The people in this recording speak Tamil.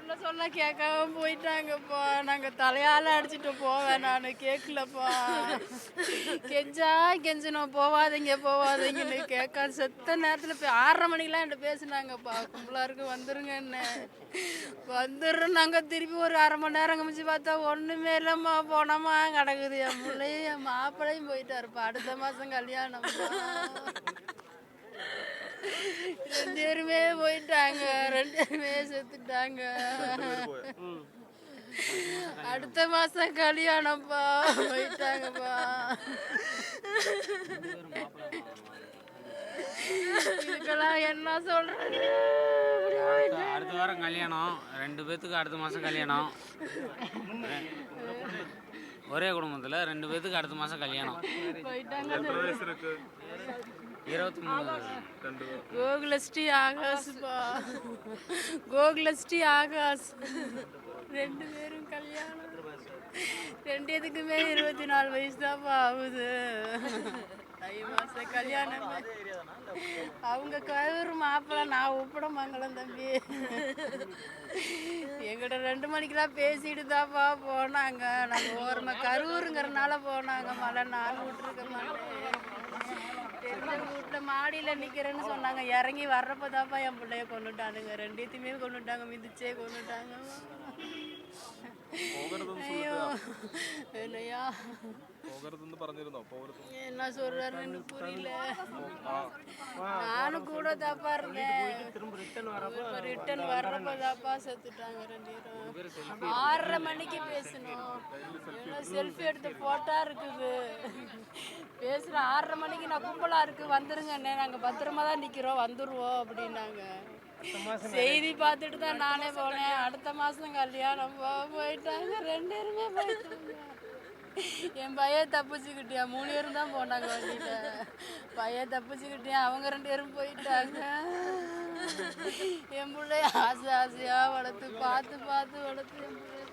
சொல்ல சொல்ல கேட்காம போயிட்டாங்கப்பா. நாங்க தலையால அடிச்சுட்டு போவேன், நான் கேட்கலப்பா. கெஞ்சா கெஞ்சணும், போவாதீங்க போவாதீங்கன்னு கேட்காது. செத்த நேரத்தில் 6:30 மணிக்கெல்லாம் என்கிட்ட பேசுனாங்கப்பா. கும்பலா இருக்கு வந்துருங்கன்னு. வந்துடுறோம் நாங்கள். திருப்பி ஒரு 1/2 மணி நேரம் கழிச்சு பார்த்தா ஒன்றுமே இல்லைம்மா, போனோமா கிடக்குது. என் பிள்ளையும் என் மாப்பிள்ளையும் போயிட்டாருப்பா. அடுத்த மாதம் கல்யாணம். 2 பேருமே போயிட்டாங்க, 2 பேருமே செத்துட்டாங்க. அடுத்த மாசம் கல்யாணம்ப்பா, போயிட்டாங்கப்பா. இதுக்கெல்லாம் என்ன சொல்றது? அடுத்த வாரம் கல்யாணம், 2 பேத்துக்கு அடுத்த மாதம் கல்யாணம். ஒரே குடும்பத்தில் 2 பேத்துக்கு அடுத்த மாதம் கல்யாணம். போயிட்டாங்க. 23. கோகுலஸ்ரீ ஆகாஷ்பா, கோகுலஸ்ரீ ஆகாஷ். 2 பேரும் கல்யாணம். 2 பேத்துக்குமே 24 வயசு தான்ப்பா ஆகுது. தை மாசம் கல்யாணம். அவங்க கரூர் மாப்பிள்ளை, நான் உப்படமங்கலம் தம்பி. எங்கிட்ட 2 மணிக்கெல்லாம் பேசிட்டு தான்ப்பா போனாங்க. நாங்கள் ஓரமாக கரூருங்கிறனால போனாங்க. மழை நான் விட்டுருக்க மாட்டேன். வீட்டில் மாடியில் நிற்கிறேன்னு சொன்னாங்க. இறங்கி வர்றப்ப தான்ப்பா என் பிள்ளைய கொண்டுட்டானுங்க. 2த்தையுமே கொண்டுட்டாங்க, மிதிச்சே கொண்டுட்டாங்க. ஐயோ இல்லையா, என்ன சொல்றாருன்னு புரியல. நானும் கூட தாப்பா இருந்தேன். ரிட்டன் வர்றப்ப தாப்பா செத்துட்டாங்க 2 பேரும். 6:30 மணிக்கு பேசணும். செல்ஃபி எடுத்து போட்டா இருக்குது. பேசுகிறேன் 6:30 மணிக்கு. நான் கும்பலா இருக்கு வந்துருங்கண்ணே, நாங்கள் பத்திரமா தான் நிற்கிறோம், வந்துடுவோம் அப்படின்னாங்க. செய்தி பார்த்துட்டு தான் நானே போனேன். அடுத்த மாதம் கல்யாணம். போயிட்டாங்க 2 பேருமே போயிட்டாங்க. என் பையன் தப்பிச்சுக்கிட்டியா, 3 பேரும் தான் போனாங்க வண்டியில. பையன் தப்பிச்சுக்கிட்டியா, அவங்க 2 பேரும் போயிட்டாங்க. என் பிள்ளைய ஆசை ஆசையாக வளர்த்து பார்த்து பார்த்து வளர்த்து என் பிள்ளைய